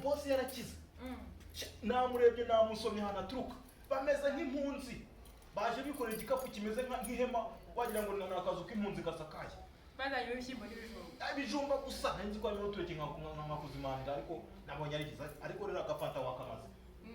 boss yarakize namurebye namusomye hana truka bameze nk'impunzi baje bikorera igikapu kimeze nk'ihema wagira ngo nakazu k'impunzi gasakaye bazanye ibishyimbo n'ibijumba ibijumba gusa nzi ko ari tureke nka kuzimanira ariko nabonye arigize ariko rero agafata wakamaze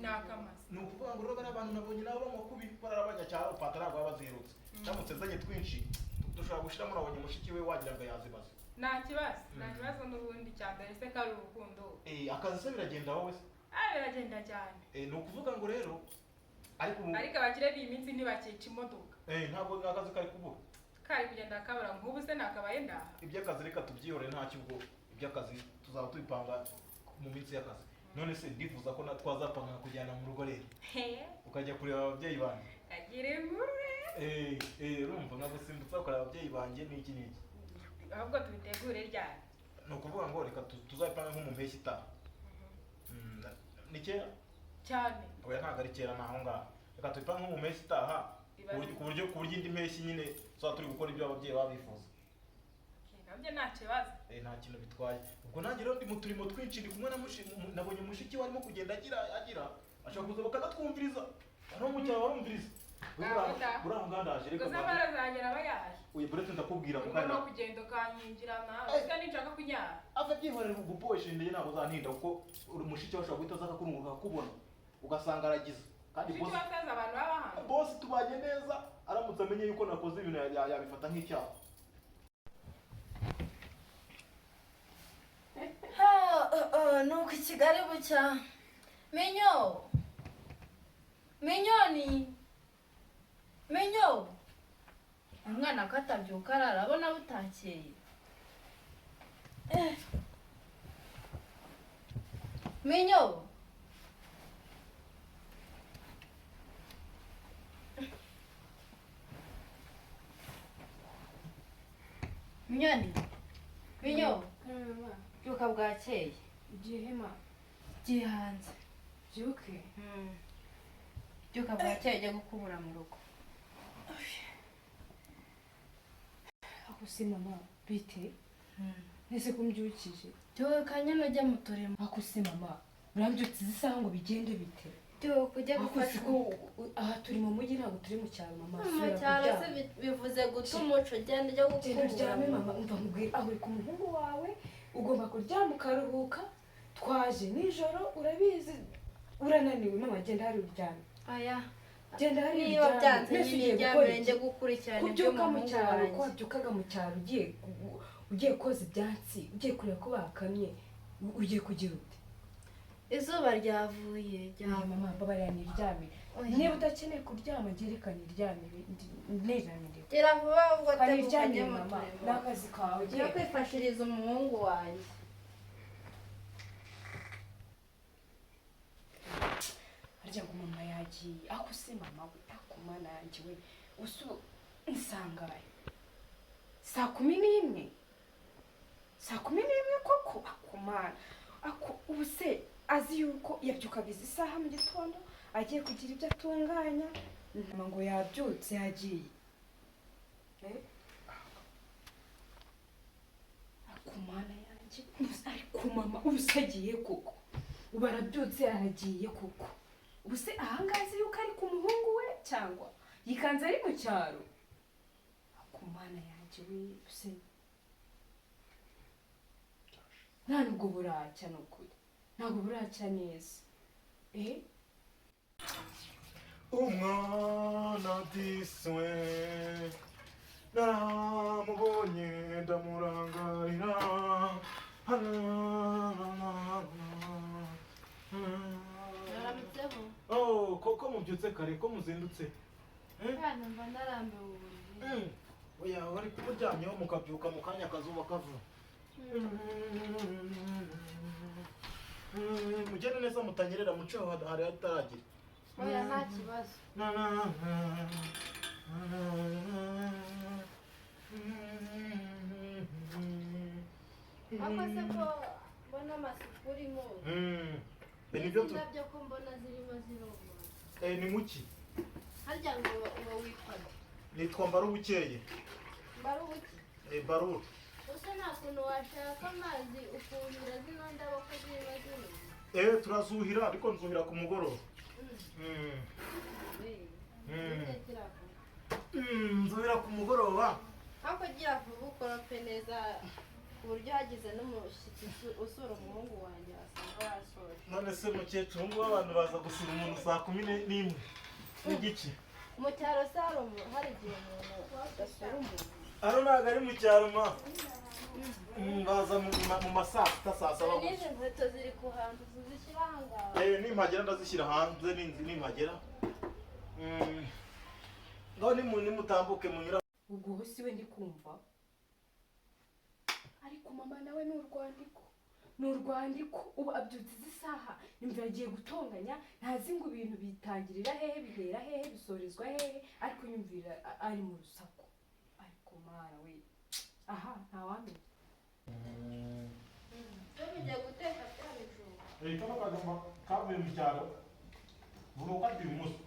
nakamaze ni ukuvuga ngo rero bari abantu nabonye nabo bamwakubi barabanya cyaro fata ntabwo babaziherutse cyamutse zanye twinshi dushobora gushiramo nabonye mushiki we wagira ngo yazibaze nta kibazo n'ubundi cyambere se kari urukundo akazi se biragenda wowe se biragenda cyane ni ukuvuga ngo rero ariko abakire b'iminsi ntibakica imodoka ntabwo akazi kari kubura kari kugenda kabura nk'ubu se nakabaye ndaha iby'akazi reka tubyihore nta kibwo iby'akazi tuzaba tubipanga mu minsi y'akazi none se ndifuza ko twazapanga kujyana mu rugo rero ukajya kureba ababyeyi banjye agire inkuru urumva nkagusimbutsa ukareba ababyeyi banjye n'iki n'iki ahubwo tubitegure ryari ni ukuvuga ngo reka tuzabipanga nko mu mpeshyi itaha ni kera cyane oya ntabwo ari kera naho ngaho reka tubipanga nko mu mpeshyi itaha ku buryo indi mpeshyi nyine tuzaba turi gukora ibyo ababyeyi baba bifuza nabyo nta kibazo nta kintu bitwaye ubwo nanjye rero ndi mu turimo twinshi ndi kumwe nabonye mushiki we arimo kugenda agira ashaka kuza bakazatwumviriza hano mu cyaro barumviriza buriya ngandaje reka gusa barazagera bayaje uyu buretse ndakubwira mu kanya no kugenda ukanyinjira nawe usa n'inshaka kunyara ava byihorera uguposha indege ntabwo uzantinda kuko uri mushiki we ashobora guhita aza akakurunguka akakubona ugasanga aragize kandi boss abantu babahanga boss tubanye neza aramutse amenye yuko nakoze ibintu yabifata nk'icyaha nuko i Kigali bucya menyo umwana ko atabyuka ararabona butakeye menyo byuka bwakeye igihema gihanze byuke byuka bwakeye ujya gukubura mu rugo ako si mama bite nese kumbyukije byuka nyine ujya mu turimo ako si mama urambyutse isaha ngo bigende bite byuka ujya gufasha aha turi mu mujyi ntabwo turi mu cyaro mama mu cyaro se bivuze guta umuco ugenda ujya gukubura mama umva nkubwira aho uri ku muhungu wawe ugomba kuryama ukaruhuka twaje nijoro urabizi urananiwe mama genda hari uryame aya genda hari niba byanze n'iryamire njye gukurikirana ibyo mu cyaro ko wabyukaga mu cyaro ugiye koza ibyatsi ugiye kureba ko bakamye ugiye kugira ute izuba ryavuye mama mbabarira niryamire niba udakeneye kuryama ngerekane iryamire niryamire gera vuba ubwo atebuka mama n'akazi kawe ugiye kwifashiriza umuhungu wanjye harya ngo mama yagiye ako se mama we akuma nanjye we usu nsangaye 11:00 11:00 koko akumana ubu se azi yuko yabyukaga izi saha mu gitondo agiye kugira ibyo atunganya mama ngo yabyutse yagiye akumana yanjye ariko mama ubu se agiye koko ubu arabyutse aragiye koko ubu se ahangazi yuko ari ku muhungu we cyangwa yikanze ari mu cyaro akumana yanjye we se nta nubwo buracya n'ukuri ntabwo buracya neza umwana diswe naramubonye ndamurangarira ko mubyutse kare ko muzindutse kandi mba narambiwe uburiri oya wari kuryamyeho mukabyuka mu kanya akazuba kava mugende neza mutanyerera muceho hari hataragira oya nta kibazo ako se ko mbona amasuku urimo nabyo ko mbona zirimo ziroma ni muki harya ngo witwa nitwa Mbarubukeye Mbarubuki Baruru use nta kuntu washaka amazi ukuhira zino ndabo ko ziba ziruma turazuhira ariko nzuhira ku mugoroba. Nzuhira ku mugoroba. Ariko gira vuba ukorope neza ku buryo hagize n'umushyitsi usura umuhungu wanjye asanga yasoje. None se mukecuru ngo abantu baza gusura umuntu saa 11 n'igice. Mu cyaro Salomo hari igihe umuntu asura umuntu. Hano ntabwo ari mu cyaro ma. Baza mu masaa 6 saa 7. N'izi nkweto ziri ku hantu tuzishyira ahangaha. Nimpagera ndazishyira hanze nimpagera. Ngaho nimutambuke munyura. Ubwo hose we ndi kumva. Ariko mama nawe ni urwandiko ubu abyutse isaha nimba yagiye gutonganya ntazi ngo ibintu bitangirira hehe bihera hehe bisorezwa hehe ariko yumvira ari mu rusaku. Ariko mara we aha ntawamenya. Tugiye guteka bya bijumba. Kama kagomba kavuye mu cyaro. Buro kwati umunsi.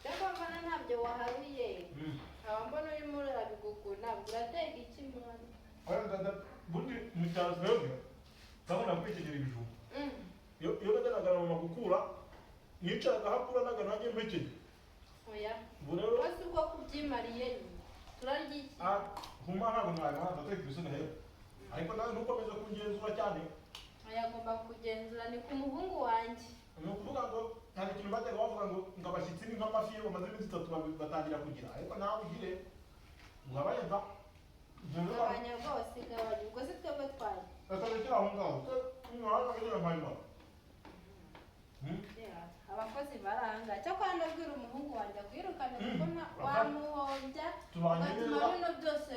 Cyangwa mbona ntabyo waharuye. Mbona urimo urabigugu ntabwo urateka iki mwana. Oya bundi mu cyaro rero ndabona kwitegera ibijumba. Iyo bagaragara mu magukura nicara hapura naga nanjye mbekeye. Oya. Burero wasi ubwo kubyimariye turarya iki? Huma ntabwo mwana ndateka ibisone he. Ariko nawe ntukomeze kungenzura cyane. Ayagomba kugenzura ni ku muhungu wanjye. Ni ukuvuga ngo nta kintu bajyaga bavuga ngo abashyitsi ni nk'amafi bamaze iminsi 3 batangira kugira ariko nawe ugire ngabayenda Gabanya rwose gabanya ubwo se twebwe twari. Akarekera aho ngaho mwana akagira mpayima. Abakozi baranga cyakora ndabwira umuhungu wanjye kwirukana kuko wamuhombya ugatuma bino byose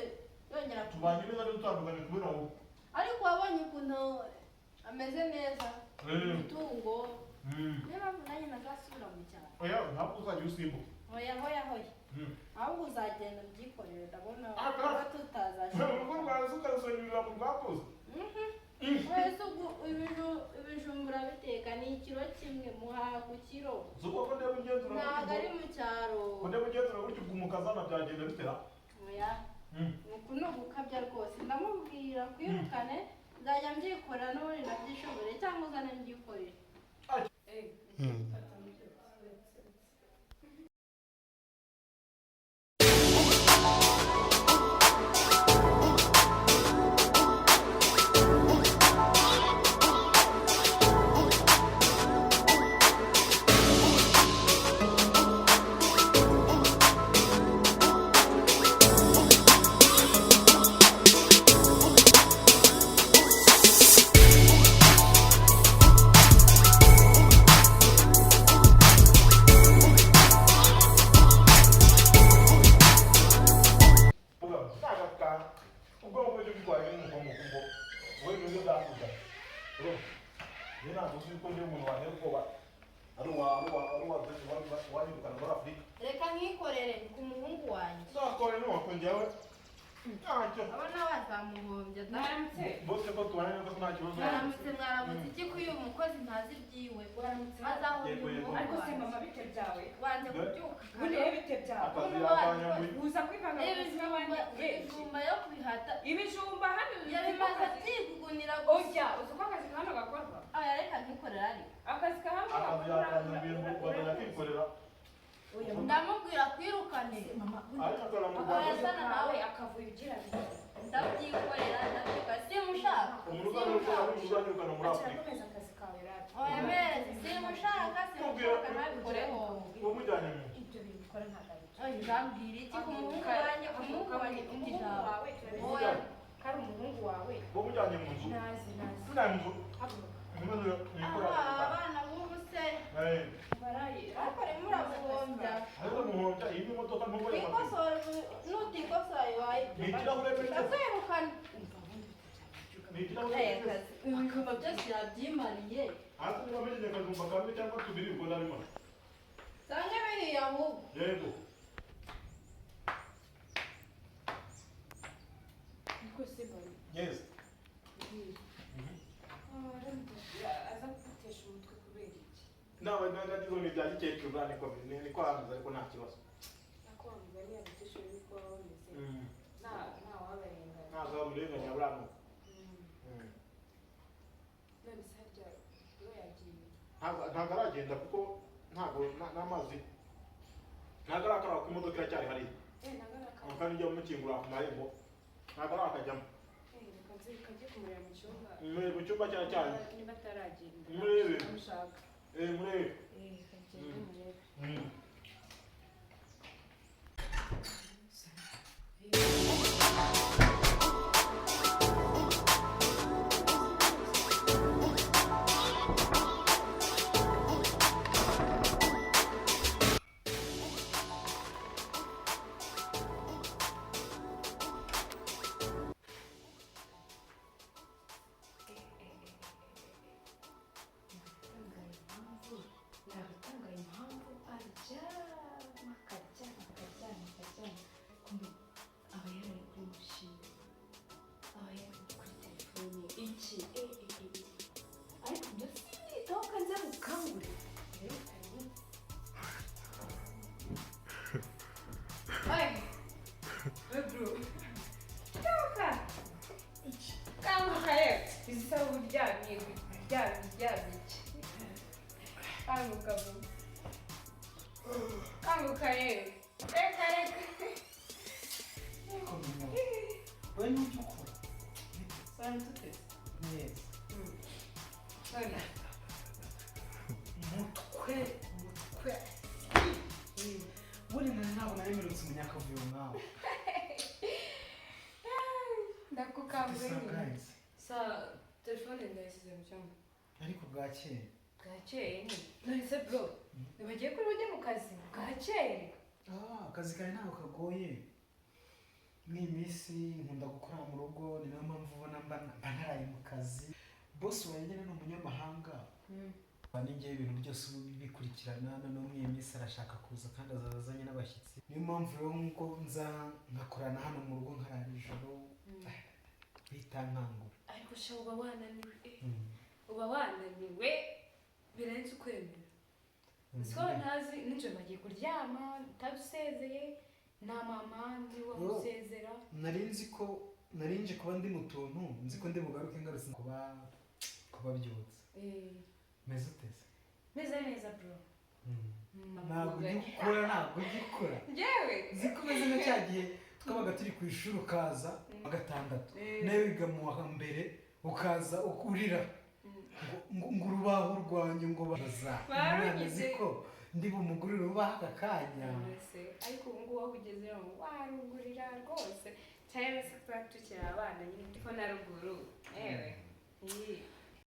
yongera tubanye neza dutandukanye kubera wowe. Ariko wabonye ukuntu ameze neza umutungo niyo mpamvu nanjye nazasubira mu cyaro. Oya ntabwo uzajya usimbuka. Hoya ahubwo uzagenda ubyikorere ndabona tutazashyira urugo rwawe ukarusanyurira mu rwakoze. wese ibijumba urabiteka ni ikiro kimwe muhaha ku kiro. Zuko ko ndeba ugenzura ntabwo ari mu cyaro. Ko ndeba ugenzura gutyo umukazana byagenda bitera. Oya nuko no gukabya rwose ndamubwira kwirukane nzajya mbyikorera n'ubundi nabyishobore cyangwa uzane mbyikorere. Reka nkikorere ku muhungu wanjye. Zakore no wakonjewe. Abana bazamuhombya Mwaramutse. Bose ko tubane neza ko nta kibazo. Mwaramutse iki ko uyu mukozi ntazi ibyiwe. Azahombya ariko se mama bite byawe wanjye kubyuka. Buriye bite byawe Akazi yakanya muri. uza kwivanga ibijumba yo kubihata. ibijumba hano Yabimaze byigugunira ojya uzi ko akazi kahano gakorwa. Aya reka nkikorera ari. Akazi kahano Akazi yakanya ibintu bazajya kwikorera. Ndamubwira kwirukane. Ariko akora mu Aya Rwanda. sana nawe akavuye ugira ndabyikorera ndabyuka simushaka. Umurugo n'ushaka n'ushaka muri Afrika. komeza akazi kawe rati Oya mere simushaka nabikoreho. Umujyanye mu. ibyo bintu ukora ntabwo ari byo. Oya ndambwira iki ku muhungu wanjye ufite ijambo. Oya kari umuhungu wawe Umujyanye mu nzu. nazi Tuna mu nzu. Umuze nikora. abana b'ubu se baraye ariko rimwe uramuhombya. Ariko muhombya iyi modoka ntubo ya. Ikosora nutikosora iwaye. Nikirahure pe. Ndakwirukana. Nikirahure. Ibijumba byose yabyimariye. Ariko bamenye kajumba kamwe cyangwa tubiri ubwo narimo. Sange biriya ahubwo. Yego. niko se bari Yes. aza kugutesha umutwe kubera iki Nawe nagagizo ni bya gikecuru bane ko niko hanze ariko nta kibazo. nakwanga niya gutesha niko bameze nta wabarenganya Ntazo murenganya burano. none se harya iyo yagiye ntabwo aragenda kuko ntabwo n'amazi ntabwo arakaraba ku imodoka iracyari hariya kandi ujya mukingura ku marembo ntabwo arakajyamo mu cyumba cyane niba ataragenda murebe amushaka murebe Kanguka rero. Reka. wowe n'ujya ukora Sana tutese. neza Sana. umutwe buri nari ntabwo naremerutse umunyakavuyo nkawe Ndakukangurira. Sa telefone ndayisize mu cyumba. ariko bwakeye Bwakeye ni. Nahise bro. Nibagiye kuri bujye mu kazi. Bwakeye. akazi kawe ntabwo kagoye n'iyi minsi nkunda gukora mu rugo ni nayo mpamvu ubona mba ntaraye mu kazi bosi wanjye ni umunyamahanga ninjyewe ibintu byose bikurikirana noneho muri iyi minsi arashaka kuza kandi azazanye n'abashyitsi niyo mpamvu rero nk'uko nza nkakorana hano mu rugo nkarara ijoro bihita nkangura Ariko sha uba wananiwe birenze ukwemera. So ntazi nijoro bagiye kuryama utabusezeye nta mama ndi wamusezera. narinje kuba ndi mu tuntu nzi ko ndi bugaruke ngarutse kuba byutse meze uteze Meze neza bro. ntabwo ugikora Njyewe nzi ko umeze nka cya gihe twabaga turi ku ishuri ukaza wa gatandatu nawe wiga mu wa mbere ukaza urira ngo urubaho rwanyu ngo baza nzi ko ndi bumugurire urubaho aka kanya ariko ubu ngubu aho ugezeho warugurira rwose cyane se kuba tukiri abana nyine ndiko na ruguru ewe